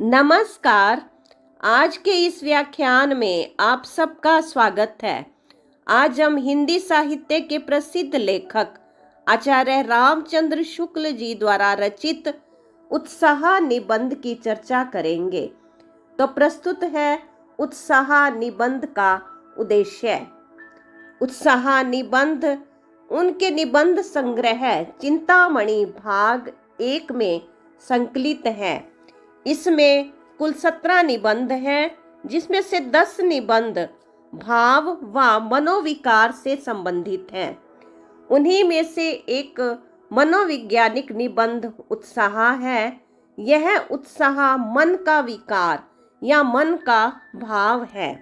नमस्कार। आज के इस व्याख्यान में आप सबका स्वागत है। आज हम हिंदी साहित्य के प्रसिद्ध लेखक आचार्य रामचंद्र शुक्ल जी द्वारा रचित उत्साह निबंध की चर्चा करेंगे। तो प्रस्तुत है उत्साह निबंध का उद्देश्य। उत्साह निबंध उनके निबंध संग्रह चिंतामणि भाग 1 में संकलित है। इसमें कुल 17 निबंध हैं, जिसमें से 10 निबंध भाव व मनोविकार से संबंधित हैं। उन्हीं में से एक मनोवैज्ञानिक निबंध उत्साह है। यह उत्साह मन का विकार या मन का भाव है।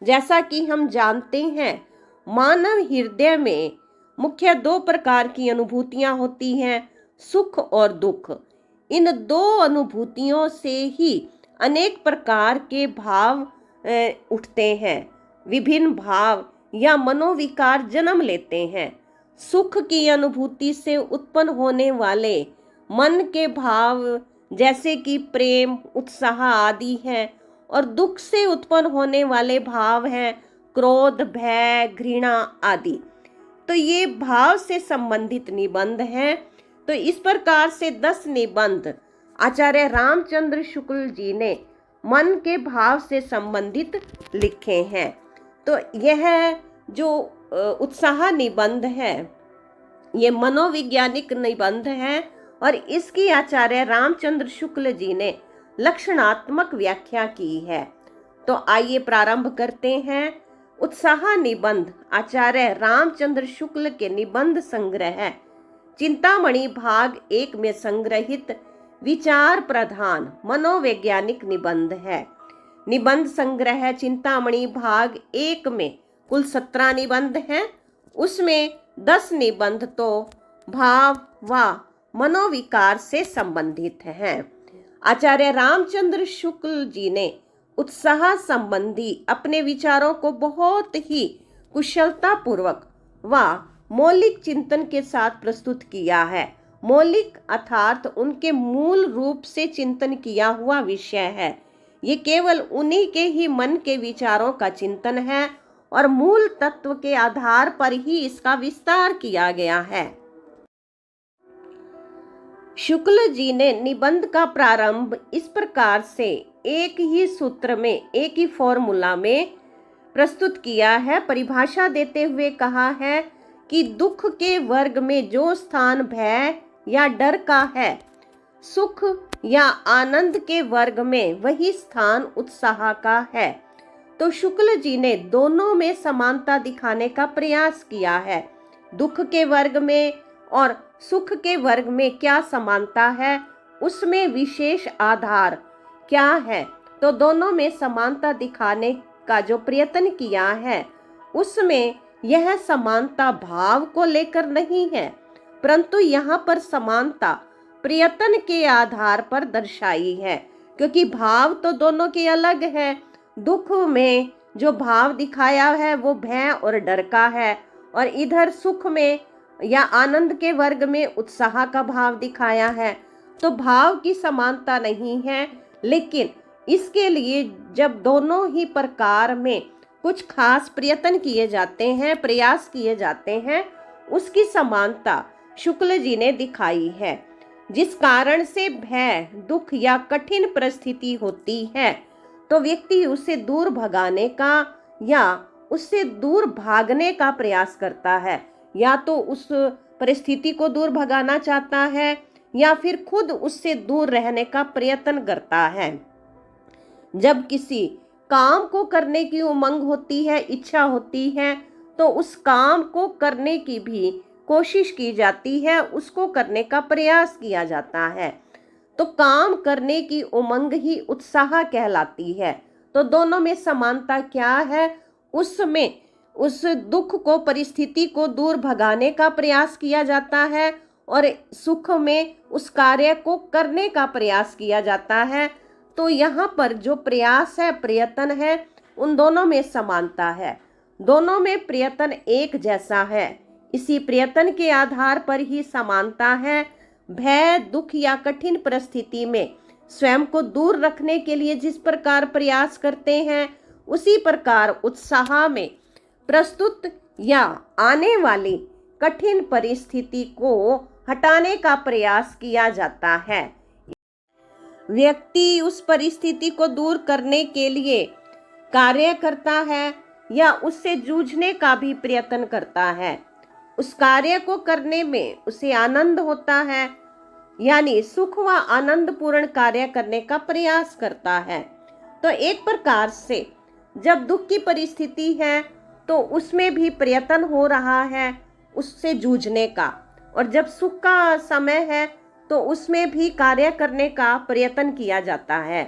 जैसा कि हम जानते हैं, मानव हृदय में मुख्य 2 प्रकार की अनुभूतियां होती हैं, सुख और दुख। इन 2 अनुभूतियों से ही अनेक प्रकार के भाव उठते हैं। विभिन्न भाव या मनोविकार जन्म लेते हैं। सुख की अनुभूति से उत्पन्न होने वाले मन के भाव जैसे कि प्रेम, उत्साह आदि हैं, और दुख से उत्पन्न होने वाले भाव हैं क्रोध, भय, घृणा आदि। तो ये भाव से संबंधित निबंध हैं। तो इस प्रकार से 10 निबंध आचार्य रामचंद्र शुक्ल जी ने मन के भाव से संबंधित लिखे हैं। तो यह जो उत्साह निबंध है, ये मनोवैज्ञानिक निबंध है और इसकी आचार्य रामचंद्र शुक्ल जी ने लक्षणात्मक व्याख्या की है। तो आइए प्रारंभ करते हैं। उत्साह निबंध आचार्य रामचंद्र शुक्ल के निबंध संग्रह चिंतामणि भाग 1 में संग्रहित विचार प्रधान मनोवैज्ञानिक निबंध है। निबंध संग्रह चिंतामणि भाग 1 में कुल 17 निबंध हैं। उसमें 10 निबंध तो भाव व मनोविकार से संबंधित हैं। आचार्य रामचंद्र शुक्ल जी ने उत्साह संबंधी अपने विचारों को बहुत ही कुशलता पूर्वक व मौलिक चिंतन के साथ प्रस्तुत किया है। मौलिक अर्थात उनके मूल रूप से चिंतन किया हुआ विषय है। ये केवल उन्हीं के ही मन के विचारों का चिंतन है और मूल तत्व के आधार पर ही इसका विस्तार किया गया है। शुक्ल जी ने निबंध का प्रारंभ इस प्रकार से एक ही सूत्र में, एक ही फॉर्मूला में प्रस्तुत किया है। परिभाषा देते हुए कहा है कि दुख के वर्ग में जो स्थान भय या डर का है, सुख या आनंद के वर्ग में वही स्थान उत्साह का है। तो शुक्ल जी ने दोनों में समानता दिखाने का प्रयास किया है। दुख के वर्ग में और सुख के वर्ग में क्या समानता है, उसमें विशेष आधार क्या है। तो दोनों में समानता दिखाने का जो प्रयत्न किया है, उसमें यह समानता भाव को लेकर नहीं है, परंतु यहाँ पर समानता प्रयत्न के आधार पर दर्शाई है, क्योंकि भाव तो दोनों के अलग है। दुख में जो भाव दिखाया है वो भय और डर का है, और इधर सुख में या आनंद के वर्ग में उत्साह का भाव दिखाया है। तो भाव की समानता नहीं है, लेकिन इसके लिए जब दोनों ही प्रकार में कुछ खास प्रयत्न किए जाते हैं, प्रयास किए जाते हैं, उसकी समानता शुक्ल जी ने दिखाई है। जिस कारण से भय, दुख या कठिन परिस्थिति होती है, तो व्यक्ति उसे दूर भगाने का या उससे दूर भागने का प्रयास करता है। या तो उस परिस्थिति को दूर भगाना चाहता है या फिर खुद उससे दूर रहने का प्रयत्न करता है। जब किसी काम को करने की उमंग होती है, इच्छा होती है, तो उस काम को करने की भी कोशिश की जाती है, उसको करने का प्रयास किया जाता है। तो काम करने की उमंग ही उत्साह कहलाती है। तो दोनों में समानता क्या है? उसमें उस दुख को, परिस्थिति को दूर भगाने का प्रयास किया जाता है और सुख में उस कार्य को करने का प्रयास किया जाता है। तो यहाँ पर जो प्रयास है, प्रयत्न है, उन दोनों में समानता है। दोनों में प्रयत्न एक जैसा है। इसी प्रयत्न के आधार पर ही समानता है। भय, दुख या कठिन परिस्थिति में स्वयं को दूर रखने के लिए जिस प्रकार प्रयास करते हैं, उसी प्रकार उत्साह में प्रस्तुत या आने वाली कठिन परिस्थिति को हटाने का प्रयास किया जाता है। व्यक्ति उस परिस्थिति को दूर करने के लिए कार्य करता है या उससे जूझने का भी प्रयत्न करता है। उस कार्य को करने में उसे आनंद होता है, यानी सुख व आनंद पूर्ण कार्य करने का प्रयास करता है। तो एक प्रकार से जब दुख की परिस्थिति है तो उसमें भी प्रयत्न हो रहा है उससे जूझने का, और जब सुख का समय है तो उसमें भी कार्य करने का प्रयत्न किया जाता है।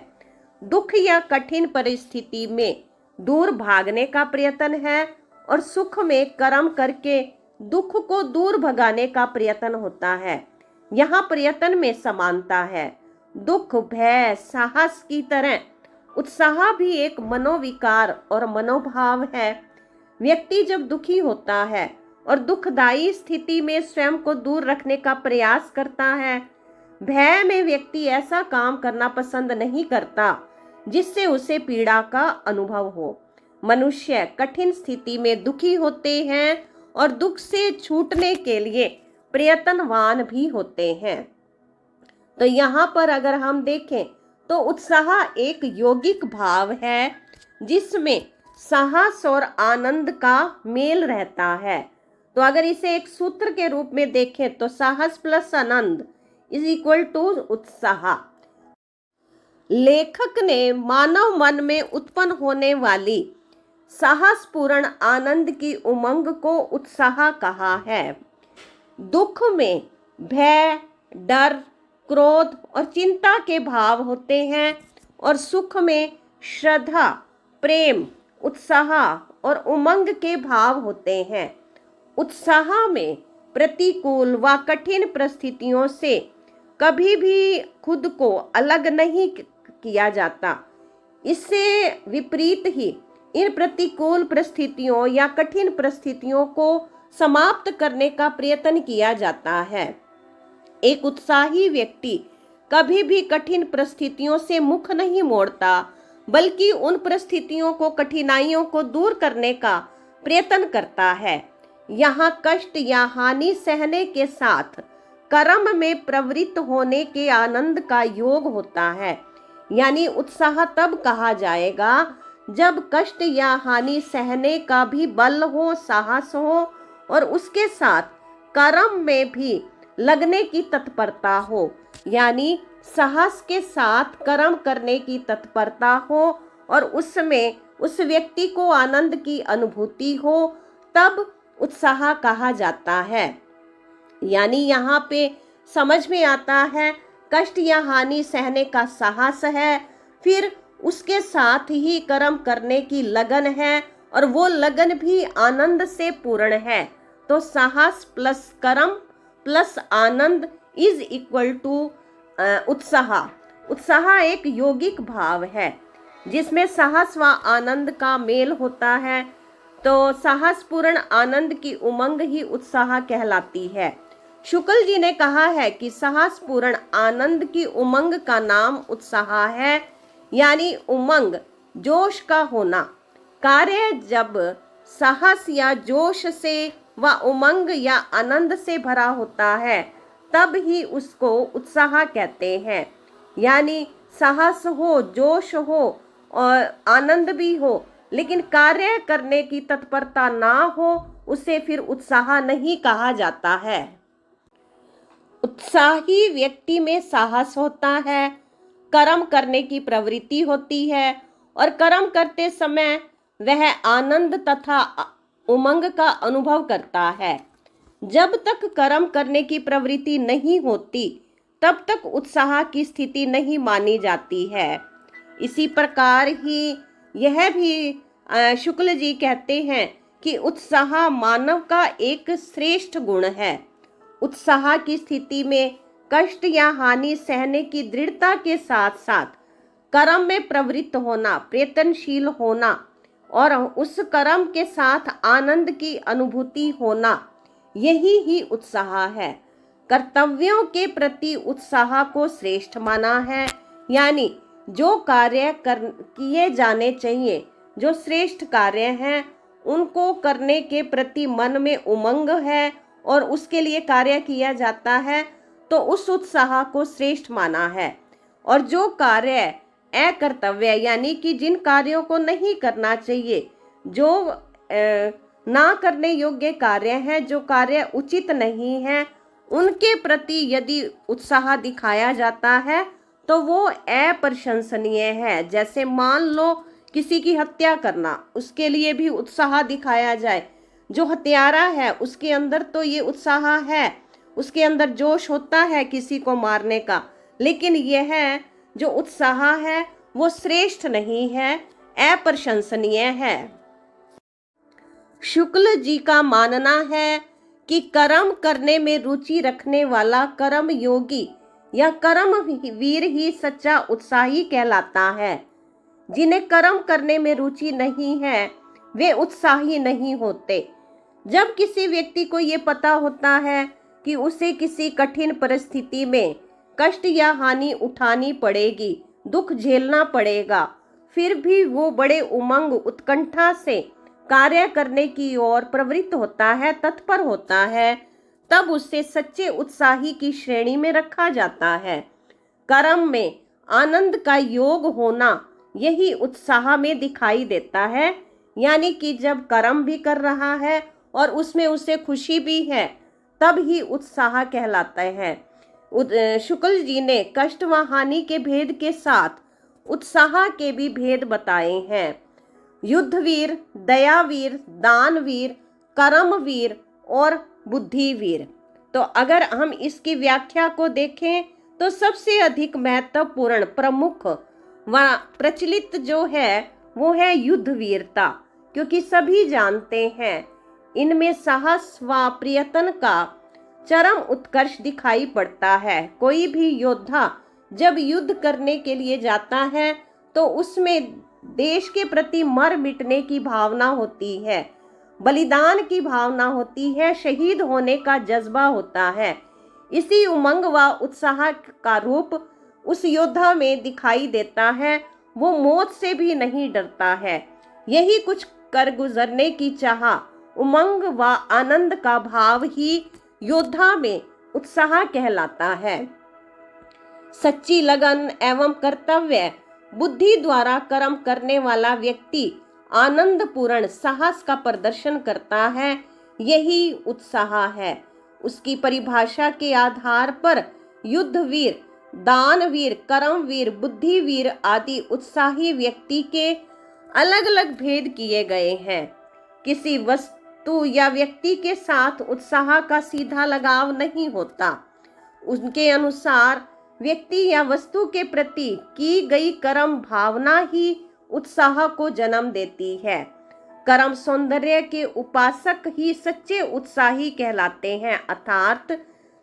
दुख या कठिन परिस्थिति में दूर भागने का प्रयत्न है और सुख में कर्म करके दुख को दूर भगाने का प्रयत्न होता है। यहाँ प्रयत्न में समानता है। दुख, भय, साहस की तरह उत्साह भी एक मनोविकार और मनोभाव है। व्यक्ति जब दुखी होता है और दुखदायी स्थिति में स्वयं को दूर रखने का प्रयास करता है, भय में व्यक्ति ऐसा काम करना पसंद नहीं करता जिससे उसे पीड़ा का अनुभव हो। मनुष्य कठिन स्थिति में दुखी होते हैं और दुख से छूटने के लिए प्रयत्नवान भी होते हैं। तो यहाँ पर अगर हम देखें तो उत्साह एक यौगिक भाव है जिसमें साहस और आनंद का मेल रहता है। तो अगर इसे एक सूत्र के रूप में देखें तो साहस प्लस आनंद इज इक्वल टू उत्साह। लेखक ने मानव मन में उत्पन्न होने वाली साहसपूर्ण आनंद की उमंग को उत्साह कहा है। दुख में भय, डर, क्रोध और चिंता के भाव होते हैं और सुख में श्रद्धा, प्रेम, उत्साह और उमंग के भाव होते हैं। उत्साह में प्रतिकूल व कठिन परिस्थितियों से कभी भी खुद को अलग नहीं किया जाता। इससे विपरीत ही इन प्रतिकूल परिस्थितियों या कठिन परिस्थितियों को समाप्त करने का प्रयत्न किया जाता है। एक उत्साही व्यक्ति कभी भी कठिन परिस्थितियों से मुख नहीं मोड़ता, बल्कि उन परिस्थितियों को, कठिनाइयों को दूर करने का प्रयत्न करता है। यहाँ कष्ट या हानि सहने के साथ कर्म में प्रवृत्त होने के आनंद का योग होता है। यानी उत्साह तब कहा जाएगा जब कष्ट या हानि सहने का भी बल हो, साहस हो और उसके साथ कर्म में भी लगने की तत्परता हो। यानी साहस के साथ कर्म करने की तत्परता हो और उसमें उस व्यक्ति को आनंद की अनुभूति हो, तब उत्साह कहा जाता है। यानी यहाँ पे समझ में आता है कष्ट या हानि सहने का साहस है, फिर उसके साथ ही कर्म करने की लगन है और वो लगन भी आनंद से पूर्ण है। तो साहस प्लस कर्म प्लस आनंद इज इक्वल टू उत्साह। उत्साह एक यौगिक भाव है जिसमें साहस व आनंद का मेल होता है। तो साहसपूर्ण आनंद की उमंग ही उत्साह कहलाती है। शुक्ल जी ने कहा है कि साहसपूर्ण आनंद की उमंग का नाम उत्साह है, यानी उमंग, जोश का होना। कार्य जब साहस या जोश से व उमंग या आनंद से भरा होता है तब ही उसको उत्साह कहते हैं। यानी साहस हो, जोश हो और आनंद भी हो, लेकिन कार्य करने की तत्परता ना हो, उसे फिर उत्साह नहीं कहा जाता है। उत्साही व्यक्ति में साहस होता है, कर्म करने की प्रवृत्ति होती है और कर्म करते समय वह आनंद तथा उमंग का अनुभव करता है। जब तक कर्म करने की प्रवृत्ति नहीं होती तब तक उत्साह की स्थिति नहीं मानी जाती है। इसी प्रकार ही यह भी शुक्ल जी कहते हैं कि उत्साह मानव का एक श्रेष्ठ गुण है। उत्साह की स्थिति में कष्ट या हानि सहने की दृढ़ता के साथ साथ कर्म में प्रवृत्त होना, प्रयत्नशील होना और उस कर्म के साथ आनंद की अनुभूति होना, यही ही उत्साह है। कर्तव्यों के प्रति उत्साह को श्रेष्ठ माना है, यानी जो कार्य किए जाने चाहिए, जो श्रेष्ठ कार्य हैं, उनको करने के प्रति मन में उमंग है और उसके लिए कार्य किया जाता है, तो उस उत्साह को श्रेष्ठ माना है। और जो कार्य अकर्तव्य यानी कि जिन कार्यों को नहीं करना चाहिए, जो ना करने योग्य कार्य हैं, जो कार्य उचित नहीं है, उनके प्रति यदि उत्साह दिखाया जाता है तो वो अप्रशंसनीय है। जैसे मान लो किसी की हत्या करना, उसके लिए भी उत्साह दिखाया जाए। जो हत्यारा है उसके अंदर तो ये उत्साह है, उसके अंदर जोश होता है किसी को मारने का, लेकिन यह जो उत्साह है वो श्रेष्ठ नहीं है, अप्रशंसनीय है। शुक्ल जी का मानना है कि कर्म करने में रुचि रखने वाला कर्म योगी या कर्म वीर ही सच्चा उत्साही कहलाता है। जिन्हें कर्म करने में रुचि नहीं है वे उत्साही नहीं होते। जब किसी व्यक्ति को ये पता होता है कि उसे किसी कठिन परिस्थिति में कष्ट या हानि उठानी पड़ेगी, दुख झेलना पड़ेगा, फिर भी वो बड़े उमंग उत्कंठा से कार्य करने की ओर प्रवृत्त होता है, तत्पर होता है, तब उसे सच्चे उत्साही की श्रेणी में रखा जाता है। कर्म में आनंद का योग होना यही उत्साह में दिखाई देता है। यानी कि जब कर्म भी कर रहा है और उसमें उसे खुशी भी है, तब ही उत्साह कहलाता है। शुक्ल जी ने कष्ट व हानि के भेद के साथ उत्साह के भी भेद बताए हैं। युद्धवीर, दयावीर, दानवीर, कर्मवीर और बुद्धिवीर। तो अगर हम इसकी व्याख्या को देखें तो सबसे अधिक महत्वपूर्ण, प्रमुख व प्रचलित जो है वो है युद्धवीरता, क्योंकि सभी जानते हैं इनमें साहस व प्रयत्न का चरम उत्कर्ष दिखाई पड़ता है। कोई भी योद्धा जब युद्ध करने के लिए जाता है तो उसमें देश के प्रति मर मिटने की भावना होती है, बलिदान की भावना होती है, शहीद होने का जज्बा होता है। इसी उमंग व उत्साह का रूप उस योद्धा में दिखाई देता है। वो मौत से भी नहीं डरता है। यही कुछ कर गुजरने की चाह, उमंग व आनंद का भाव ही योद्धा में उत्साह कहलाता है। सच्ची लगन एवं कर्तव्य बुद्धि द्वारा कर्म करने वाला व्यक्ति आनंदपूर्ण साहस का प्रदर्शन करता है, यही उत्साह है। उसकी परिभाषा के आधार पर युद्धवीर, दानवीर, कर्मवीर, बुद्धिवीर आदि उत्साही व्यक्ति के अलग अलग भेद किए गए हैं। किसी वस्तु या व्यक्ति के साथ उत्साह का सीधा लगाव नहीं होता। उनके अनुसार व्यक्ति या वस्तु के प्रति की गई कर्म भावना ही उत्साह को जन्म देती है। कर्म सौंदर्य के उपासक ही सच्चे उत्साही कहलाते हैं, अर्थात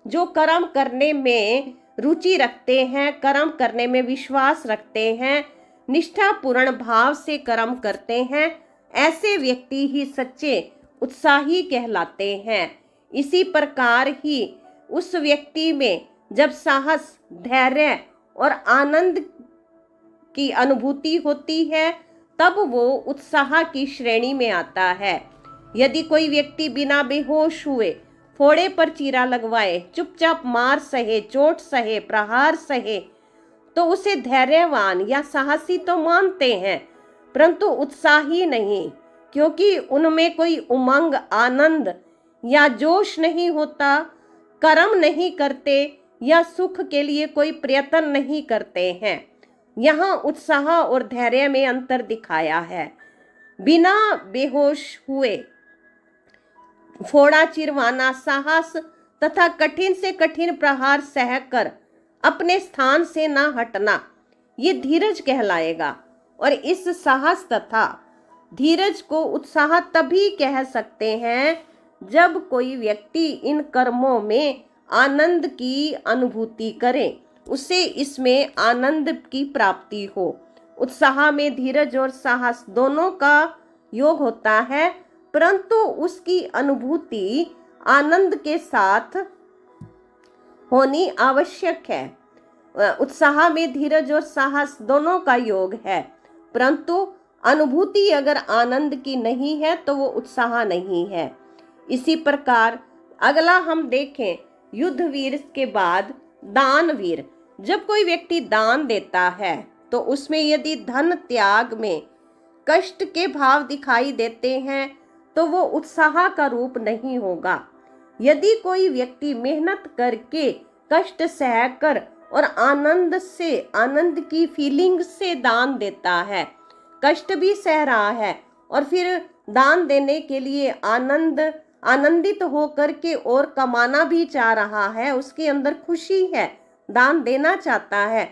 जो कर्म करने में रुचि रखते हैं, कर्म करने में विश्वास रखते हैं, निष्ठापूर्ण भाव से कर्म करते हैं, ऐसे व्यक्ति ही सच्चे उत्साही कहलाते हैं। इसी प्रकार ही उस व्यक्ति में जब साहस, धैर्य और आनंद की अनुभूति होती है तब वो उत्साह की श्रेणी में आता है। यदि कोई व्यक्ति बिना बेहोश हुए, फोड़े पर चीरा लगवाए, चुपचाप मार सहे, चोट सहे, प्रहार सहे, तो उसे धैर्यवान या साहसी तो मानते हैं, परंतु उत्साही नहीं, क्योंकि उनमें कोई उमंग, आनंद या जोश नहीं होता, कर्म नहीं करते या सुख के लिए कोई प्रयत्न नहीं करते हैं। यहाँ उत्साह और धैर्य में अंतर दिखाया है। बिना बेहोश हुए फोड़ा चिरवाना, साहस तथा कठिन से कठिन प्रहार सहकर अपने स्थान से ना हटना, ये धीरज कहलाएगा। और इस साहस तथा धीरज को उत्साह तभी कह सकते हैं जब कोई व्यक्ति इन कर्मों में आनंद की अनुभूति करे, उसे इसमें आनंद की प्राप्ति हो। उत्साह में धीरज और साहस दोनों का योग होता है, परंतु उसकी अनुभूति आनंद के साथ होनी आवश्यक है। उत्साह में धीरज और साहस दोनों का योग है, परंतु अनुभूति अगर आनंद की नहीं है तो वो उत्साह नहीं है। इसी प्रकार अगला हम देखें, युद्धवीर के बाद दानवीर। जब कोई व्यक्ति दान देता है तो उसमें यदि धन त्याग में कष्ट के भाव दिखाई देते हैं तो वो उत्साह का रूप नहीं होगा। यदि कोई व्यक्ति मेहनत करके कष्ट सहकर और आनंद की फीलिंग से दान देता है, कष्ट भी सह रहा है और फिर दान देने के लिए आनंदित होकर के और कमाना भी चाह रहा है, उसके अंदर खुशी है, दान देना चाहता है,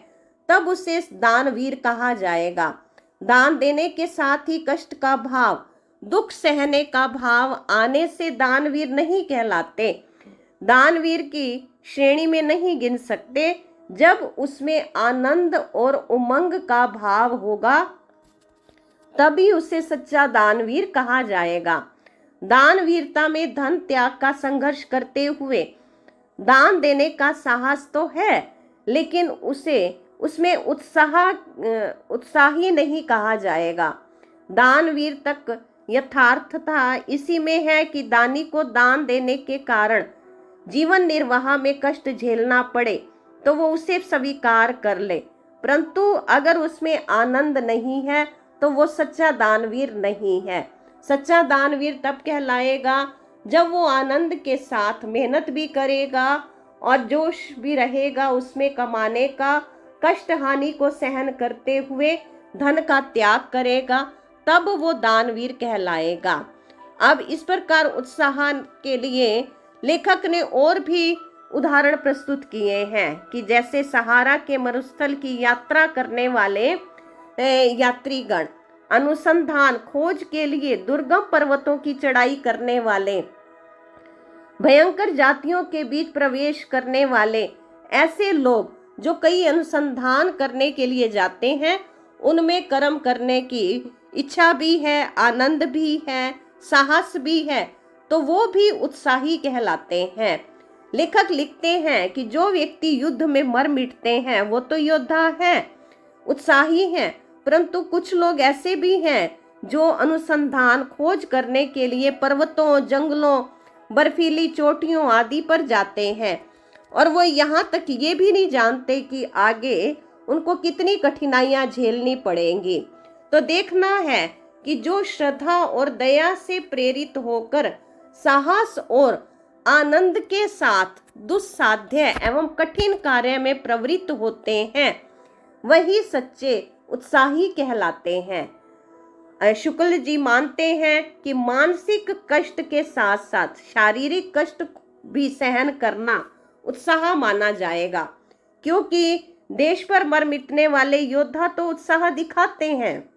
तब उसे दानवीर कहा जाएगा। दान देने के साथ ही कष्ट का भाव, दुख सहने का भाव आने से दानवीर नहीं कहलाते, दानवीर की श्रेणी में नहीं गिन सकते। जब उसमें आनंद और उमंग का भाव होगा तभी उसे सच्चा दानवीर कहा जाएगा। दानवीरता में धन त्याग का संघर्ष करते हुए दान देने का साहस तो है, लेकिन उसमें उत्साही नहीं कहा जाएगा। दानवीर तक यथार्थता इसी में है कि दानी को दान देने के कारण जीवन निर्वाह में कष्ट झेलना पड़े तो वो उसे स्वीकार कर ले, परंतु अगर उसमें आनंद नहीं है तो वो सच्चा दानवीर नहीं है। सच्चा दानवीर तब कहलाएगा जब वो आनंद के साथ मेहनत भी करेगा और जोश भी रहेगा उसमें कमाने का, कष्ट हानि को सहन करते हुए धन का त्याग करेगा, तब वो दानवीर कहलाएगा। अब इस प्रकार उत्साह के लिए लेखक ने और भी उदाहरण प्रस्तुत किए हैं कि जैसे सहारा के मरुस्थल की यात्रा करने वाले यात्रीगण, अनुसंधान खोज के लिए दुर्गम पर्वतों की चढ़ाई करने वाले, भयंकर जातियों के बीच प्रवेश करने वाले, ऐसे लोग जो कई अनुसंधान करने के लिए जाते हैं, उनमें कर्म करने की इच्छा भी है, आनंद भी है, साहस भी है, तो वो भी उत्साही कहलाते हैं। लेखक लिखते हैं कि जो व्यक्ति युद्ध में मर मिटते हैं वो तो योद्धा है, उत्साही हैं, परंतु कुछ लोग ऐसे भी हैं जो अनुसंधान खोज करने के लिए पर्वतों, जंगलों, बर्फीली चोटियों आदि पर जाते हैं और वो यहाँ तक ये भी नहीं जानते कि आगे उनको कितनी कठिनाइयां झेलनी पड़ेंगी। तो देखना है कि जो श्रद्धा और दया से प्रेरित होकर साहस और आनंद के साथ दुस्साध्य एवं कठिन कार्य में प्रवृत्त होते हैं, वही सच्चे उत्साही कहलाते हैं। शुक्ल जी मानते हैं कि मानसिक कष्ट के साथ साथ शारीरिक कष्ट भी सहन करना उत्साह माना जाएगा, क्योंकि देश पर मर मिटने वाले योद्धा तो उत्साह दिखाते हैं,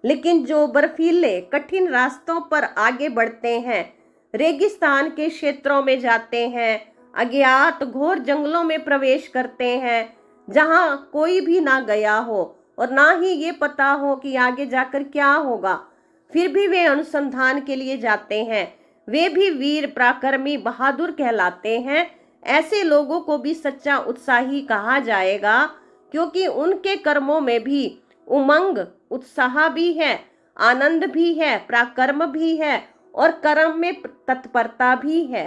लेकिन जो बर्फीले कठिन रास्तों पर आगे बढ़ते हैं, रेगिस्तान के क्षेत्रों में जाते हैं, अज्ञात घोर जंगलों में प्रवेश करते हैं जहां कोई भी ना गया हो और ना ही ये पता हो कि आगे जाकर क्या होगा, फिर भी वे अनुसंधान के लिए जाते हैं, वे भी वीर, पराक्रमी, बहादुर कहलाते हैं। ऐसे लोगों को भी सच्चा उत्साही कहा जाएगा, क्योंकि उनके कर्मों में भी उमंग, उत्साह भी है, आनंद भी है, पराक्रम भी है और कर्म में तत्परता भी है।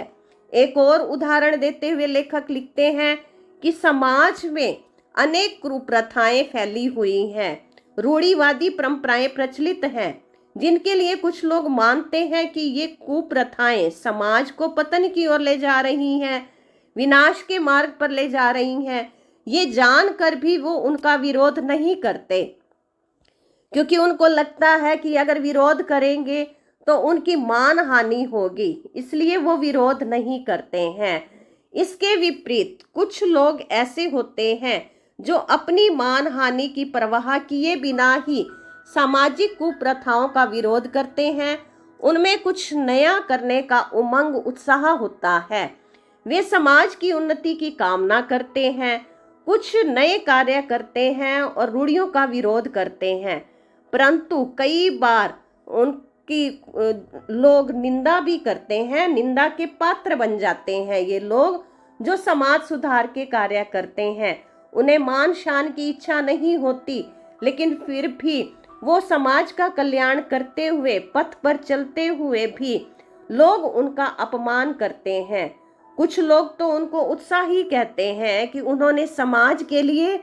एक और उदाहरण देते हुए लेखक लिखते हैं कि समाज में अनेक कुप्रथाएं फैली हुई हैं, रूढ़िवादी परंपराएं प्रचलित हैं, जिनके लिए कुछ लोग मानते हैं कि ये कुप्रथाएं समाज को पतन की ओर ले जा रही हैं, विनाश के मार्ग पर ले जा रही हैं। ये जानकर भी वो उनका विरोध नहीं करते, क्योंकि उनको लगता है कि अगर विरोध करेंगे तो उनकी मान हानि होगी, इसलिए वो विरोध नहीं करते हैं। इसके विपरीत कुछ लोग ऐसे होते हैं जो अपनी मान हानि की परवाह किए बिना ही सामाजिक कुप्रथाओं का विरोध करते हैं। उनमें कुछ नया करने का उमंग, उत्साह होता है, वे समाज की उन्नति की कामना करते हैं, कुछ नए कार्य करते हैं और रूढ़ियों का विरोध करते हैं, परंतु कई बार उनकी लोग निंदा भी करते हैं, निंदा के पात्र बन जाते हैं। ये लोग जो समाज सुधार के कार्य करते हैं उन्हें मान शान की इच्छा नहीं होती, लेकिन फिर भी वो समाज का कल्याण करते हुए, पथ पर चलते हुए भी लोग उनका अपमान करते हैं। कुछ लोग तो उनको उत्साही कहते हैं कि उन्होंने समाज के लिए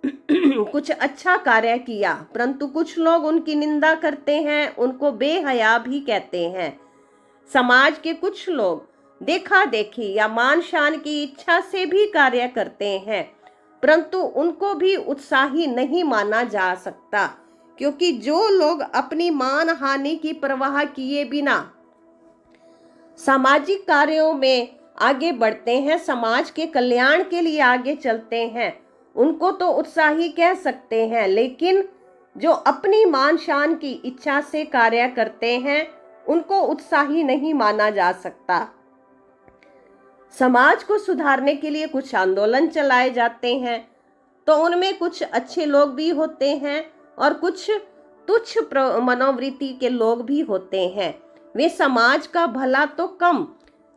कुछ अच्छा कार्य किया, परंतु कुछ लोग उनकी निंदा करते हैं, उनको बेहया भी कहते हैं। समाज के कुछ लोग देखा देखी या मान शान की इच्छा से भी कार्य करते हैं, परंतु उनको भी उत्साही नहीं माना जा सकता, क्योंकि जो लोग अपनी मान हानि की परवाह किए बिना सामाजिक कार्यों में आगे बढ़ते हैं, समाज के कल्याण के लिए आगे चलते हैं, उनको तो उत्साही कह सकते हैं, लेकिन जो अपनी मान शान की इच्छा से कार्य करते हैं उनको उत्साही नहीं माना जा सकता। समाज को सुधारने के लिए कुछ आंदोलन चलाए जाते हैं, तो उनमें कुछ अच्छे लोग भी होते हैं और कुछ तुच्छ मनोवृत्ति के लोग भी होते हैं। वे समाज का भला तो कम,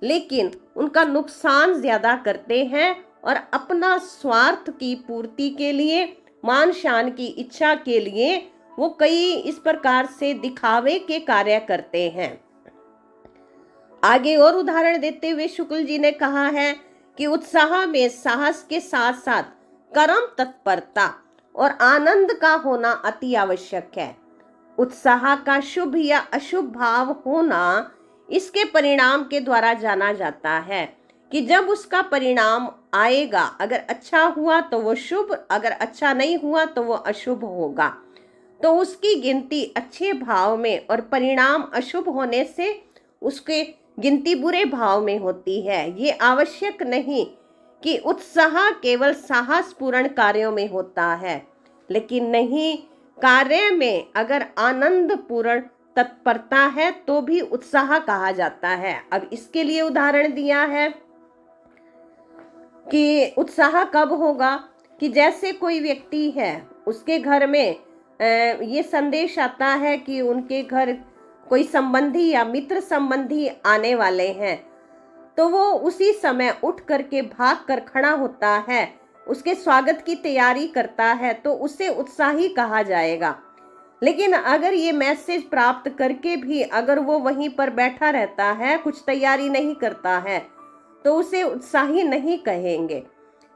लेकिन उनका नुकसान ज्यादा करते हैं और अपना स्वार्थ की पूर्ति के लिए, मान शान की इच्छा के लिए वो कई इस प्रकार से दिखावे के कार्य करते हैं। आगे और उदाहरण देते हुए शुक्ल जी ने कहा है कि उत्साह में साहस के साथ साथ कर्म तत्परता और आनंद का होना अति आवश्यक है। उत्साह का शुभ या अशुभ भाव होना इसके परिणाम के द्वारा जाना जाता है कि जब उसका परिणाम आएगा, अगर अच्छा हुआ तो वो शुभ, अगर अच्छा नहीं हुआ तो वो अशुभ होगा, तो उसकी गिनती अच्छे भाव में और परिणाम अशुभ होने से उसके गिनती बुरे भाव में होती है। ये आवश्यक नहीं कि उत्साह केवल साहसपूर्ण कार्यों में होता है, लेकिन नहीं, कार्य में अगर आनंद पूर्ण तत्परता है तो भी उत्साह कहा जाता है। अब इसके लिए उदाहरण दिया है कि उत्साह कब होगा कि जैसे कोई व्यक्ति है, उसके घर में ये संदेश आता है कि उनके घर कोई संबंधी या मित्र संबंधी आने वाले हैं, तो वो उसी समय उठ करके भाग कर खड़ा होता है, उसके स्वागत की तैयारी करता है, तो उसे उत्साही कहा जाएगा। लेकिन अगर ये मैसेज प्राप्त करके भी अगर वो वहीं पर बैठा रहता है, कुछ तैयारी नहीं करता है, तो उसे उत्साही नहीं कहेंगे।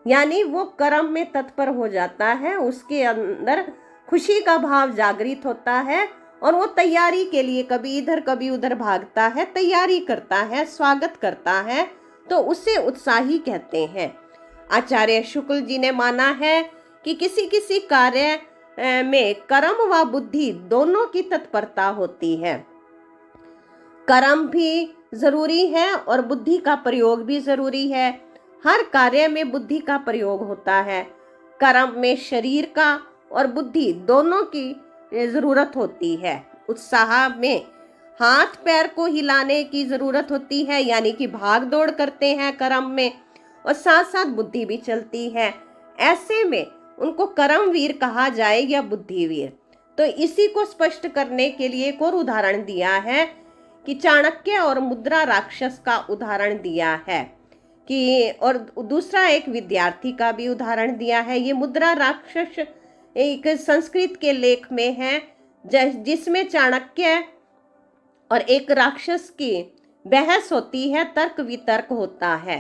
यानी वो कर्म में तत्पर हो जाता है, उसके अंदर खुशी का भाव जागृत होता है और वो तैयारी के लिए कभी इधर कभी उधर भागता है, तैयारी करता है, स्वागत करता है, तो उसे उत्साही कहते हैं। आचार्य शुक्ल जी ने माना है कि किसी किसी कार्य में कर्म व बुद्धि दोनों की तत्परता होती है। कर्म भी जरूरी है और बुद्धि का प्रयोग भी जरूरी है। हर कार्य में बुद्धि का प्रयोग होता है। कर्म में शरीर का और बुद्धि दोनों की जरूरत होती है। उत्साह में हाथ पैर को हिलाने की जरूरत होती है, यानी कि भाग दौड़ करते हैं कर्म में, और साथ साथ बुद्धि भी चलती है। ऐसे में उनको कर्मवीर कहा जाए या बुद्धिवीर। तो इसी को स्पष्ट करने के लिए एक और उदाहरण दिया है कि चाणक्य और मुद्रा राक्षस का उदाहरण दिया है कि, और दूसरा एक विद्यार्थी का भी उदाहरण दिया है। ये मुद्रा राक्षस एक संस्कृत के लेख में है, जिसमें चाणक्य और एक राक्षस की बहस होती है, तर्क वितर्क होता है।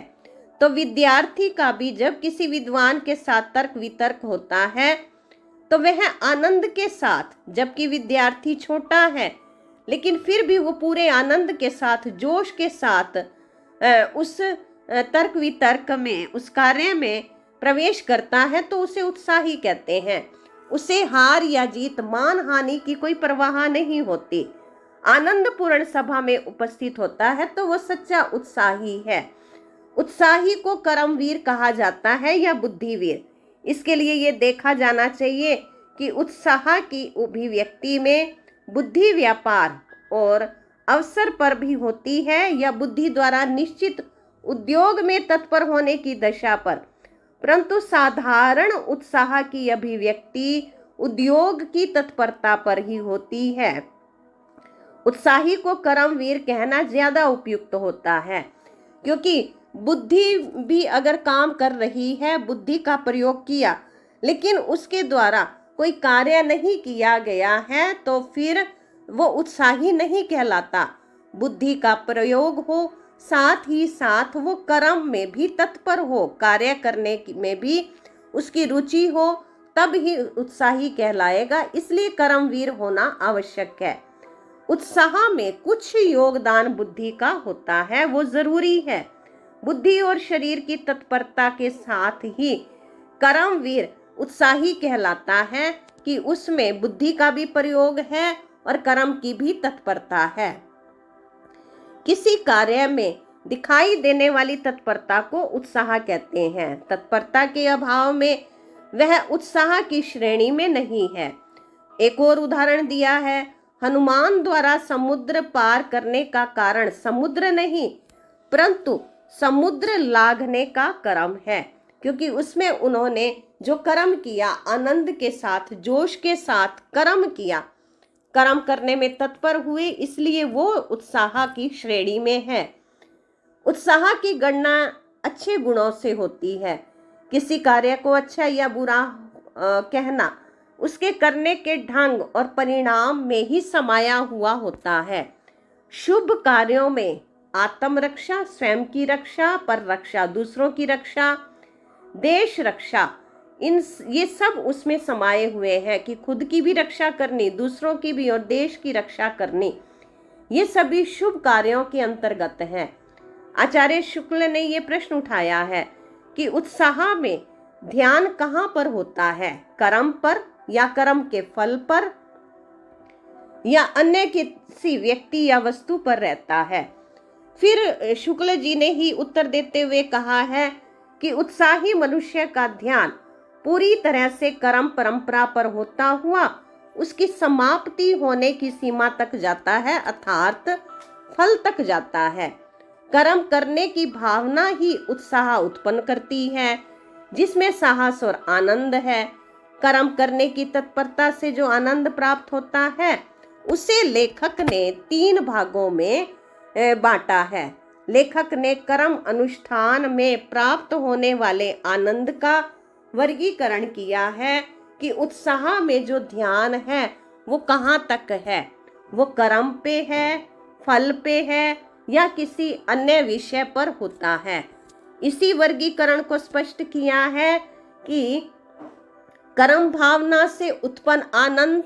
तो विद्यार्थी का भी जब किसी विद्वान के साथ तर्क वितर्क होता है तो वह आनंद के साथ, जबकि विद्यार्थी छोटा है लेकिन फिर भी वो पूरे आनंद के साथ, जोश के साथ उस तर्क वितर्क में, उस कार्य में प्रवेश करता है, तो उसे उत्साही कहते हैं। उसे हार या जीत, मान हानि की कोई परवाह नहीं होती। आनंदपूर्ण सभा में उपस्थित होता है तो वो सच्चा उत्साही है। उत्साही को कर्मवीर कहा जाता है या बुद्धिवीर। इसके लिए ये देखा जाना चाहिए कि उत्साह की अभिव्यक्ति में बुद्धि व्यापार और अवसर पर भी होती है या बुद्धि द्वारा निश्चित उद्योग में तत्पर होने की दशा पर, परंतु साधारण उत्साह की अभिव्यक्ति उद्योग की तत्परता पर ही होती है। उत्साही को कर्मवीर कहना ज्यादा उपयुक्त होता है, क्योंकि बुद्धि भी अगर काम कर रही है, बुद्धि का प्रयोग किया, लेकिन उसके द्वारा कोई कार्य नहीं किया गया है, तो फिर वो उत्साही नहीं कहलाता। बुद्धि का प्रयोग हो, साथ ही साथ वो कर्म में भी तत्पर हो, कार्य करने में भी उसकी रुचि हो, तब ही उत्साही कहलाएगा। इसलिए कर्मवीर होना आवश्यक है। उत्साह में कुछ योगदान बुद्धि का होता है, वो जरूरी है। बुद्धि और शरीर की तत्परता के साथ ही कर्मवीर उत्साही कहलाता है कि उसमें बुद्धि का भी प्रयोग है और कर्म की भी तत्परता है। किसी कार्य में दिखाई देने वाली तत्परता को उत्साह कहते हैं। तत्परता के अभाव में वह उत्साह की श्रेणी में नहीं है। एक और उदाहरण दिया है, हनुमान द्वारा समुद्र पार करने का कारण समुद्र नहीं, परंतु समुद्र लाघने का कर्म है, क्योंकि उसमें उन्होंने जो कर्म किया, आनंद के साथ, जोश के साथ कर्म किया, कर्म करने में तत्पर हुए, इसलिए वो उत्साह की श्रेणी में है। उत्साह की गणना अच्छे गुणों से होती है। किसी कार्य को अच्छा या बुरा कहना उसके करने के ढंग और परिणाम में ही समाया हुआ होता है। शुभ कार्यों में आत्मरक्षा, स्वयं की रक्षा, पर रक्षा, दूसरों की रक्षा, देश रक्षा, ये सब उसमें समाये हुए हैं कि खुद की भी रक्षा करनी, दूसरों की भी और देश की रक्षा करनी। ये सभी शुभ कार्यों के अंतर्गत हैं। आचार्य शुक्ल ने ये प्रश्न उठाया है कि उत्साह में ध्यान कहाँ पर होता है, कर्म पर या कर्म के फल पर या अन्य किसी व्यक्ति या वस्तु पर रहता है। फिर शुक्ल जी ने ही उत्तर देते हुए कहा है कि उत्साही मनुष्य का ध्यान पूरी तरह से कर्म परंपरा पर होता हुआ उसकी समाप्ति होने की सीमा तक जाता है, अर्थात फल तक जाता है। कर्म करने की भावना ही उत्साह उत्पन्न करती है, जिसमें साहस और आनंद है। कर्म करने की तत्परता से जो आनंद प्राप्त होता है, उसे लेखक ने 3 भागों में बांटा है। लेखक ने कर्म अनुष्ठान में प्राप्त होने वाले आनंद का वर्गीकरण किया है कि उत्साह में जो ध्यान है वो कहाँ तक है, वो कर्म पे है, फल पे है या किसी अन्य विषय पर होता है। इसी वर्गीकरण को स्पष्ट किया है कि कर्म भावना से उत्पन्न आनंद,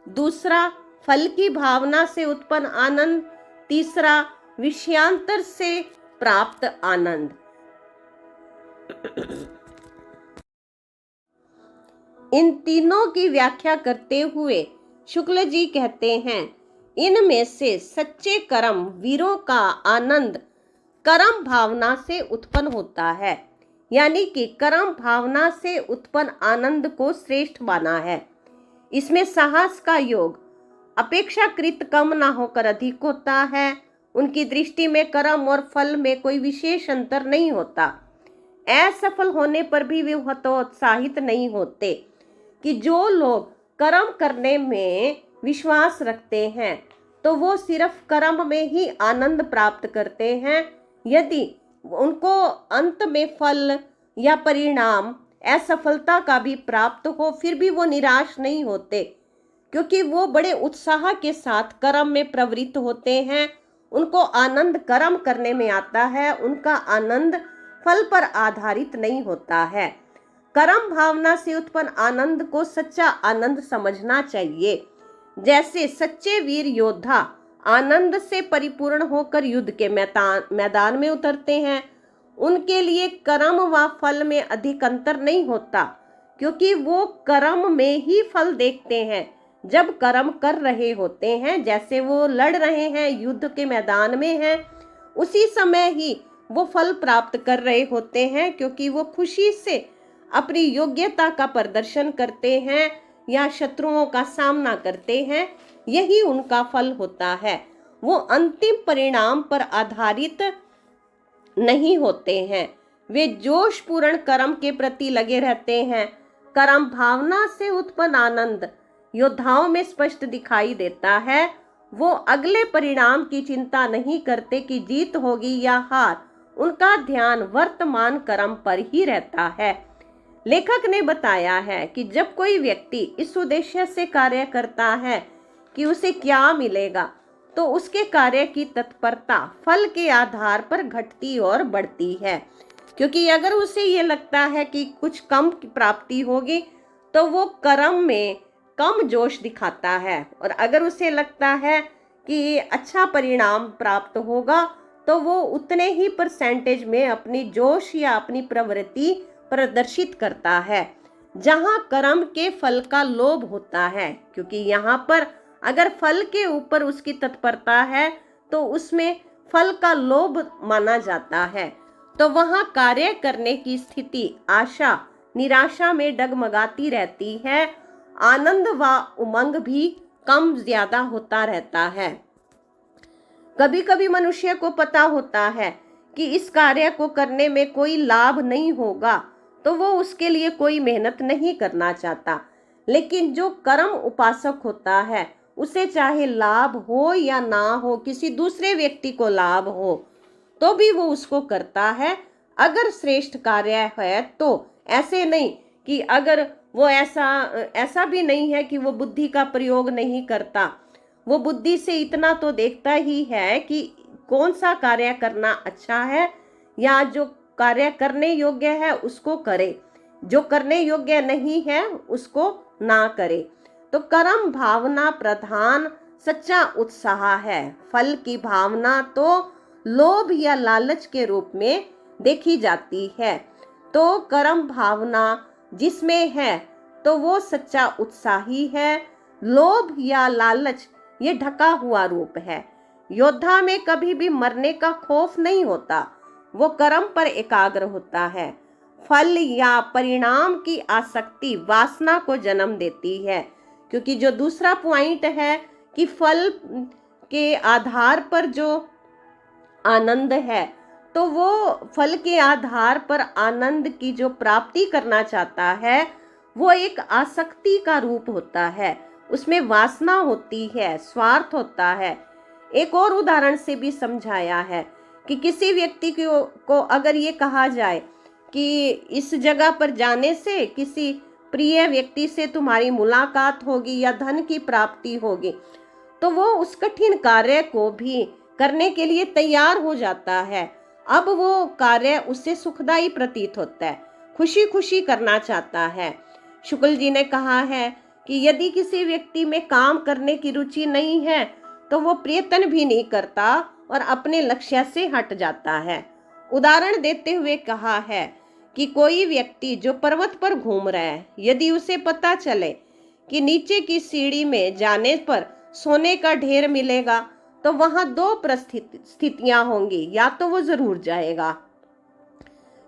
दूसरा फल की भावना से उत्पन्न आनंद, तीसरा विषयांतर से प्राप्त आनंद। इन तीनों की व्याख्या करते हुए शुक्ल जी कहते हैं, इनमें से सच्चे कर्म वीरों का आनंद कर्म भावना से उत्पन्न होता है, यानी कि कर्म भावना से उत्पन्न आनंद को श्रेष्ठ माना है। इसमें साहस का योग अपेक्षाकृत कम ना होकर अधिक होता है। उनकी दृष्टि में कर्म और फल में कोई विशेष अंतर नहीं होता। असफल होने पर भी वे हतोत्साहित नहीं होते कि जो लोग कर्म करने में विश्वास रखते हैं तो वो सिर्फ कर्म में ही आनंद प्राप्त करते हैं। यदि उनको अंत में फल या परिणाम असफलता का भी प्राप्त हो, फिर भी वो निराश नहीं होते, क्योंकि वो बड़े उत्साह के साथ कर्म में प्रवृत्त होते हैं। उनको आनंद कर्म करने में आता है, उनका आनंद फल पर आधारित नहीं होता है। कर्म भावना से उत्पन्न आनंद को सच्चा आनंद समझना चाहिए। जैसे सच्चे वीर योद्धा आनंद से परिपूर्ण होकर युद्ध के मैदान में उतरते हैं, उनके लिए कर्म व फल में अधिक अंतर नहीं होता, क्योंकि वो कर्म में ही फल देखते हैं जब कर्म कर रहे होते हैं। जैसे वो लड़ रहे हैं, युद्ध के मैदान में हैं, उसी समय ही वो फल प्राप्त कर रहे होते हैं, क्योंकि वो खुशी से अपनी योग्यता का प्रदर्शन करते हैं या शत्रुओं का सामना करते हैं। यही उनका फल होता है। वो अंतिम परिणाम पर आधारित नहीं होते हैं। वे जोशपूर्ण कर्म के प्रति लगे रहते हैं। कर्म भावना से उत्पन्न आनंद योद्धाओं में स्पष्ट दिखाई देता है। वो अगले परिणाम की चिंता नहीं करते कि जीत होगी या हार, उनका ध्यान वर्तमान कर्म पर ही रहता है। लेखक ने बताया है कि जब कोई व्यक्ति इस उद्देश्य से कार्य करता है कि उसे क्या मिलेगा, तो उसके कार्य की तत्परता फल के आधार पर घटती और बढ़ती है। क्योंकि अगर उसे ये लगता है कि कुछ कम की प्राप्ति होगी, तो वो कर्म में कम जोश दिखाता है, और अगर उसे लगता है कि अच्छा परिणाम प्राप्त होगा, तो वो उतने ही परसेंटेज में अपनी जोश या अपनी प्रवृत्ति प्रदर्शित करता है। जहाँ कर्म के फल का लोभ होता है, क्योंकि यहाँ पर अगर फल के ऊपर उसकी तत्परता है तो उसमें फल का लोभ माना जाता है, तो वहाँ कार्य करने की स्थिति आशा निराशा में डगमगाती रहती है। आनंद व उमंग भी कम ज्यादा होता रहता है। कभी कभी मनुष्य को पता होता है कि इस कार्य को करने में कोई लाभ नहीं होगा, तो वो उसके लिए कोई मेहनत नहीं करना चाहता। लेकिन जो कर्म उपासक होता है, उसे चाहे लाभ हो या ना हो, किसी दूसरे व्यक्ति को लाभ हो, तो भी वो उसको करता है। अगर श्रेष्ठ कार्य है तो ऐसे नहीं कि अगर वो ऐसा भी नहीं है कि वो बुद्धि का प्रयोग नहीं करता। वो बुद्धि से इतना तो देखता ही है कि कौन सा कार्य करना अच्छा है, या जो कार्य करने योग्य है उसको करे, जो करने योग्य नहीं है उसको ना करे। तो कर्म भावना प्रधान सच्चा उत्साह है। फल की भावना तो लोभ या लालच के रूप में देखी जाती है। तो कर्म भावना जिसमें है तो वो सच्चा उत्साही है। लोभ या लालच ये ढका हुआ रूप है। योद्धा में कभी भी मरने का खौफ नहीं होता, वो कर्म पर एकाग्र होता है। फल या परिणाम की आसक्ति वासना को जन्म देती है, क्योंकि जो दूसरा पॉइंट है कि फल के आधार पर जो आनंद है, तो वो फल के आधार पर आनंद की जो प्राप्ति करना चाहता है, वो एक आसक्ति का रूप होता है। उसमें वासना होती है, स्वार्थ होता है। एक और उदाहरण से भी समझाया है कि किसी व्यक्ति को अगर ये कहा जाए कि इस जगह पर जाने से किसी प्रिय व्यक्ति से तुम्हारी मुलाकात होगी या धन की प्राप्ति होगी, तो वो उस कठिन कार्य को भी करने के लिए तैयार हो जाता है। अब वो कार्य उससे सुखदायी प्रतीत होता है, खुशी खुशी करना चाहता है। शुक्ल जी ने कहा है कि यदि किसी व्यक्ति में काम करने की रुचि नहीं है, तो वो प्रयत्न भी नहीं करता और अपने लक्ष्य से हट जाता है। उदाहरण देते हुए कहा है कि कोई व्यक्ति जो पर्वत पर घूम रहा है, यदि उसे पता चले कि नीचे की सीढ़ी में जाने पर सोने का ढेर मिलेगा, तो वहां दो परिस्थितियां होंगी, या तो वो जरूर जाएगा,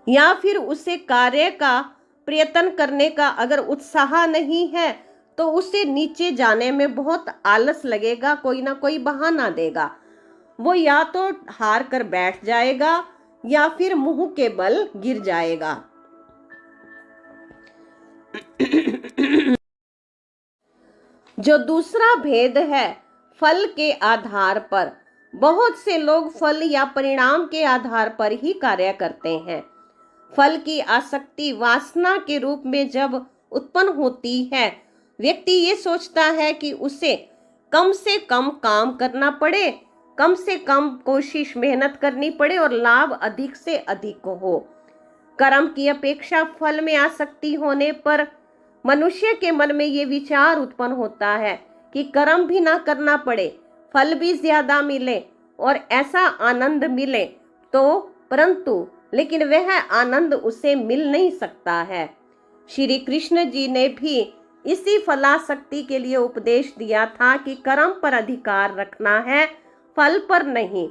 या फिर उसे कार्य का प्रयत्न करने का अगर उत्साह नहीं है तो उसे नीचे जाने में बहुत आलस लगेगा, कोई ना कोई बहाना देगा। वो या तो हार कर बैठ जाएगा या फिर मुंह के बल गिर जाएगा। जो दूसरा भेद है फल के आधार पर, बहुत से लोग फल या परिणाम के आधार पर ही कार्य करते हैं। फल की आसक्ति वासना के रूप में जब उत्पन्न होती है, व्यक्ति ये सोचता है कि उसे कम से कम काम करना पड़े, कम से कम कोशिश मेहनत करनी पड़े और लाभ अधिक से अधिक हो। कर्म की अपेक्षा फल में आसक्ति होने पर मनुष्य के मन में ये विचार उत्पन्न होता है कि कर्म भी ना करना पड़े, फल भी ज्यादा मिले और ऐसा आनंद मिले, तो परंतु लेकिन वह आनंद उसे मिल नहीं सकता है। श्री कृष्ण जी ने भी इसी फलासक्ति के लिए उपदेश दिया था कि कर्म पर अधिकार रखना है, फल पर नहीं।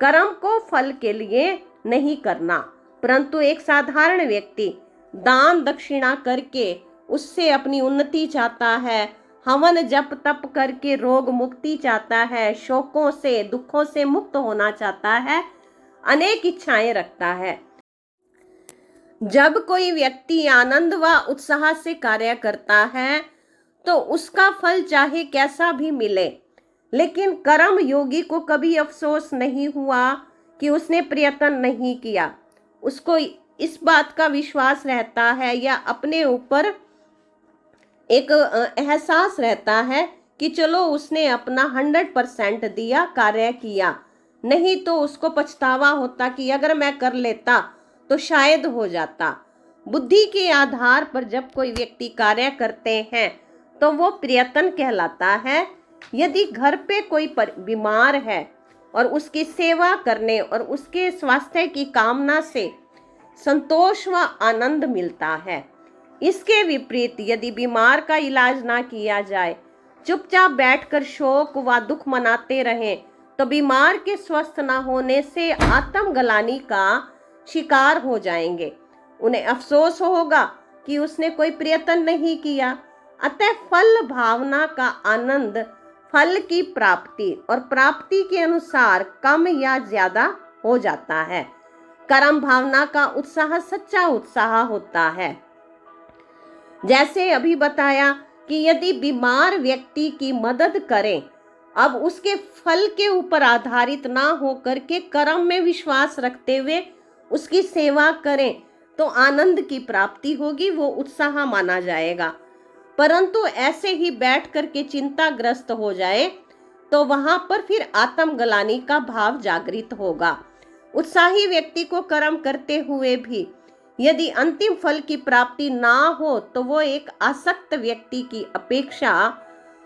कर्म को फल के लिए नहीं करना, परंतु एक साधारण व्यक्ति दान दक्षिणा करके उससे अपनी उन्नति चाहता है, हवन जप तप करके रोग मुक्ति चाहता है, शोकों से दुखों से मुक्त होना चाहता है, अनेक इच्छाएं रखता है। जब कोई व्यक्ति आनंद व उत्साह से कार्य करता है तो उसका फल चाहे कैसा भी मिले, लेकिन कर्म योगी को कभी अफसोस नहीं हुआ कि उसने प्रयत्न नहीं किया, उसको इस बात का विश्वास रहता है या अपने ऊपर एक एहसास रहता है कि चलो उसने अपना 100% दिया, कार्य किया, नहीं तो उसको पछतावा होता कि अगर मैं कर लेता तो शायद हो जाता। बुद्धि के आधार पर जब कोई व्यक्ति कार्य करते हैं तो वो प्रयत्न कहलाता है। यदि घर पे कोई बीमार है और उसकी सेवा करने और उसके स्वास्थ्य की कामना से संतोष व आनंद मिलता है। इसके विपरीत यदि बीमार का इलाज ना किया जाए, चुपचाप बैठकर शोक व दुख मनाते रहें, तो बीमार के स्वस्थ न होने से आत्मग्लानि का शिकार हो जाएंगे। उन्हें अफसोस होगा कि उसने कोई प्रयत्न नहीं किया। अतः फल भावना का आनंद फल की प्राप्ति और प्राप्ति के अनुसार कम या ज्यादा हो जाता है। कर्म भावना का उत्साह सच्चा उत्साह होता है। जैसे अभी बताया कि यदि बीमार व्यक्ति की मदद करें, अब उसके फल के ऊपर आधारित ना होकर के कर्म में विश्वास रखते हुए उसकी सेवा करें, तो आनंद की प्राप्ति होगी, वो उत्साह माना जाएगा। परंतु ऐसे ही बैठ करके चिंताग्रस्त हो जाए तो वहां पर फिर आत्मग्लानि का भाव जागृत होगा। उत्साही व्यक्ति को कर्म करते हुए भी यदि अंतिम फल की प्राप्ति ना हो तो वो एक आसक्त व्यक्ति की अपेक्षा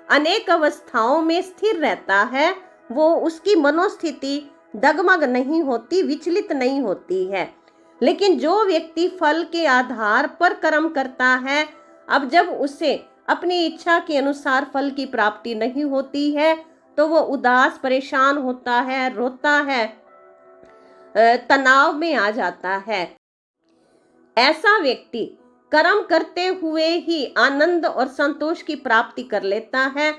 अनेक अवस्थाओं में स्थिर रहता है। वो उसकी मनोस्थिति डगमग नहीं होती, विचलित नहीं होती है। लेकिन जो व्यक्ति फल के आधार पर कर्म करता है, अब जब उसे अपनी इच्छा के अनुसार फल की प्राप्ति नहीं होती है तो वो उदास, परेशान होता है, रोता है, तनाव में आ जाता है। ऐसा व्यक्ति कर्म करते हुए ही आनंद और संतोष की प्राप्ति कर लेता है।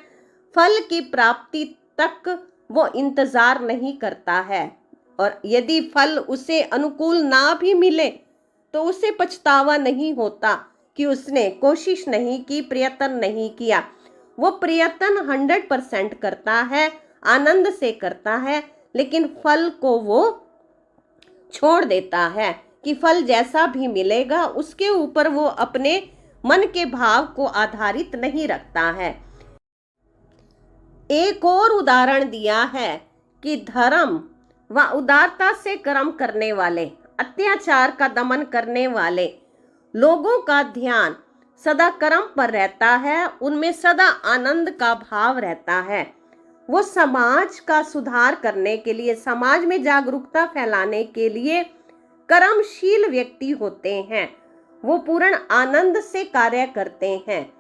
फल की प्राप्ति तक वो इंतजार नहीं करता है, और यदि फल उसे अनुकूल ना भी मिले तो उसे पछतावा नहीं होता कि उसने कोशिश नहीं की, प्रयत्न नहीं किया। वो प्रयत्न 100% करता है, आनंद से करता है, लेकिन फल को वो छोड़ देता है कि फल जैसा भी मिलेगा उसके ऊपर वो अपने मन के भाव को आधारित नहीं रखता है। एक और उदाहरण दिया है कि धर्म व उदारता से कर्म करने वाले, अत्याचार का दमन करने वाले लोगों का ध्यान सदा कर्म पर रहता है, उनमें सदा आनंद का भाव रहता है। वो समाज का सुधार करने के लिए, समाज में जागरूकता फैलाने के लिए कर्मशील व्यक्ति होते हैं। वो पूर्ण आनंद से कार्य करते हैं।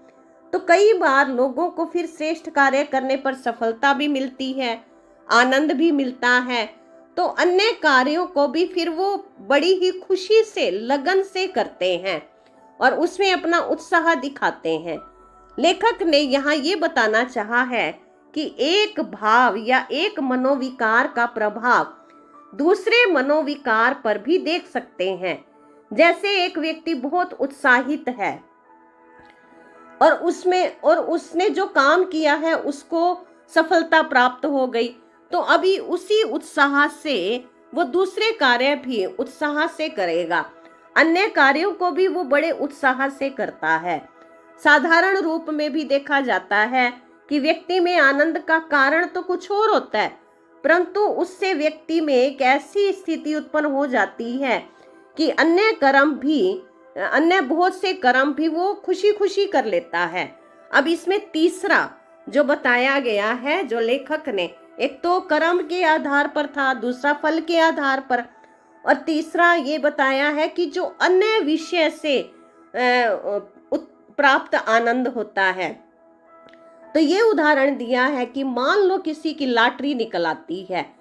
तो कई बार लोगों को फिर श्रेष्ठ कार्य करने पर सफलता भी मिलती है, आनंद भी मिलता है, तो अन्य कार्यों को भी फिर वो बड़ी ही खुशी से, लगन से करते हैं और उसमें अपना उत्साह दिखाते हैं। लेखक ने यहाँ ये बताना चाहा है कि एक भाव या एक मनोविकार का प्रभाव दूसरे मनोविकार पर भी देख सकते हैं। जैसे एक व्यक्ति बहुत उत्साहित है और उसने जो काम किया है उसको सफलता प्राप्त हो गई, तो अभी उसी उत्साह से वो दूसरे कार्य भी उत्साह से करेगा, अन्य कार्यों को भी वो बड़े उत्साह से करता है। साधारण रूप में भी देखा जाता है कि व्यक्ति में आनंद का कारण तो कुछ और होता है, परंतु उससे व्यक्ति में एक ऐसी स्थिति उत्पन्न हो जाती है कि अन्य बहुत से कर्म भी वो खुशी खुशी कर लेता है। अब इसमें तीसरा जो बताया गया है, जो लेखक ने, एक तो कर्म के आधार पर था, दूसरा फल के आधार पर, और तीसरा ये बताया है कि जो अन्य विषय से प्राप्त आनंद होता है। तो ये उदाहरण दिया है कि मान लो किसी की लॉटरी निकल आती है,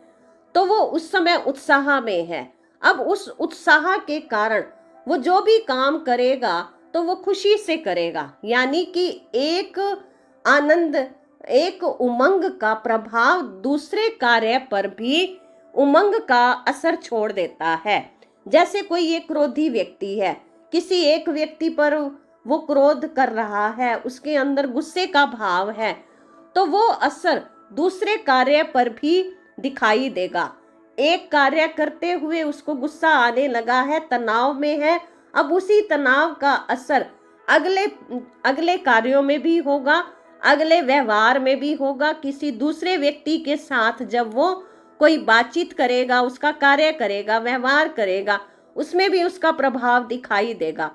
तो वो उस समय उत्साह में है। अब उस उत्साह के कारण वो जो भी काम करेगा तो वो खुशी से करेगा, यानी कि एक आनंद, एक उमंग का प्रभाव दूसरे कार्य पर भी उमंग का असर छोड़ देता है। जैसे कोई एक क्रोधी व्यक्ति है, किसी एक व्यक्ति पर वो क्रोध कर रहा है, उसके अंदर गुस्से का भाव है, तो वो असर दूसरे कार्य पर भी दिखाई देगा। एक कार्य करते हुए उसको गुस्सा आने लगा है, तनाव में है, अब उसी तनाव का असर अगले अगले कार्यों में भी होगा, अगले व्यवहार में भी होगा। किसी दूसरे व्यक्ति के साथ जब वो कोई बातचीत करेगा, उसका कार्य करेगा, व्यवहार करेगा, उसमें भी उसका प्रभाव दिखाई देगा।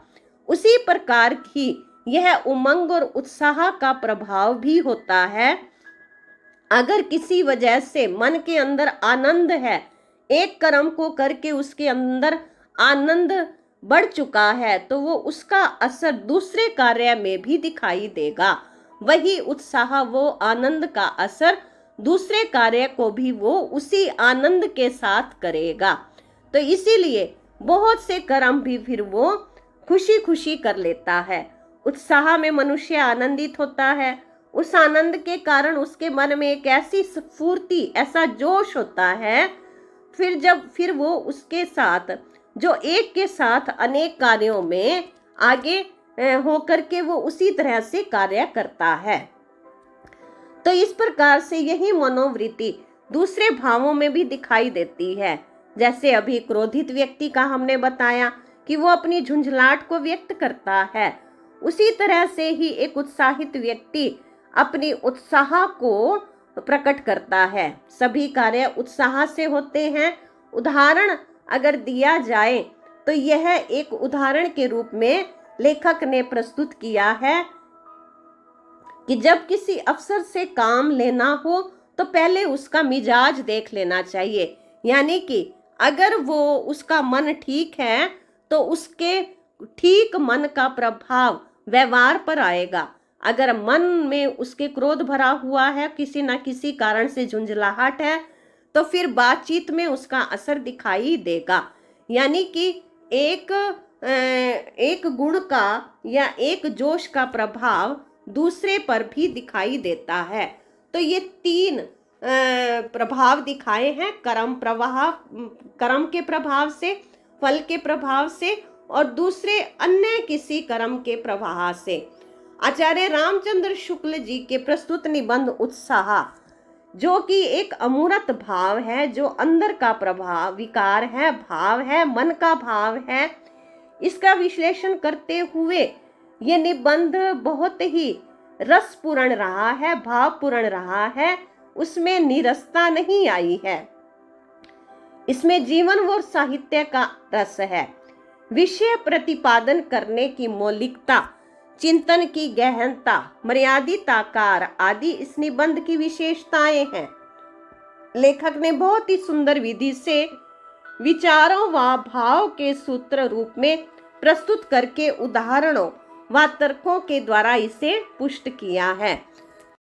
उसी प्रकार की यह उमंग और उत्साह का प्रभाव भी होता है। अगर किसी वजह से मन के अंदर आनंद है, एक कर्म को करके उसके अंदर आनंद बढ़ चुका है, तो वो उसका असर दूसरे कार्य में भी दिखाई देगा। वही उत्साह, वो आनंद का असर दूसरे कार्य को भी वो उसी आनंद के साथ करेगा। तो इसीलिए बहुत से कर्म भी फिर वो खुशी खुशी कर लेता है। उत्साह में मनुष्य आनंदित होता है, उस आनंद के कारण उसके मन में एक ऐसी स्फूर्ति, ऐसा जोश होता है, फिर वो उसके साथ, जो एक के साथ अनेक कार्यों में आगे होकर के वो उसी तरह से कार्य करता है। तो इस प्रकार से यही मनोवृत्ति दूसरे भावों में भी दिखाई देती है। जैसे अभी क्रोधित व्यक्ति का हमने बताया कि वो अपनी झुंझलाहट को व्यक्त करता है, उसी तरह से ही एक उत्साहित व्यक्ति अपनी उत्साह को प्रकट करता है। सभी कार्य उत्साह से होते हैं। उदाहरण अगर दिया जाए तो यह एक उदाहरण के रूप में लेखक ने प्रस्तुत किया है कि जब किसी अफसर से काम लेना हो तो पहले उसका मिजाज देख लेना चाहिए। यानी कि अगर वो उसका मन ठीक है तो उसके ठीक मन का प्रभाव व्यवहार पर आएगा। अगर मन में उसके क्रोध भरा हुआ है, किसी ना किसी कारण से झुंझलाहट है, तो फिर बातचीत में उसका असर दिखाई देगा। यानी कि एक गुण का या एक जोश का प्रभाव दूसरे पर भी दिखाई देता है। तो ये तीन प्रभाव दिखाए हैं, कर्म के प्रभाव से, फल के प्रभाव से और दूसरे अन्य किसी कर्म के प्रभाव से। आचार्य रामचंद्र शुक्ल जी के प्रस्तुत निबंध उत्साह, जो कि एक अमूर्त भाव है, जो अंदर का प्रभाव, विकार है, भाव है, मन का भाव है, इसका विश्लेषण करते हुए ये निबंध बहुत ही रसपूर्ण रहा है, भावपूर्ण रहा है। उसमें नीरसता नहीं आई है, इसमें जीवन व साहित्य का रस है। विषय प्रतिपादन करने की मौलिकता, चिंतन की गहनता, मर्यादित आकार आदि इस निबंध की विशेषताएं हैं। लेखक ने बहुत ही सुंदर विधि से विचारों व भाव के सूत्र रूप में प्रस्तुत करके उदाहरणों व तर्कों के द्वारा इसे पुष्ट किया है।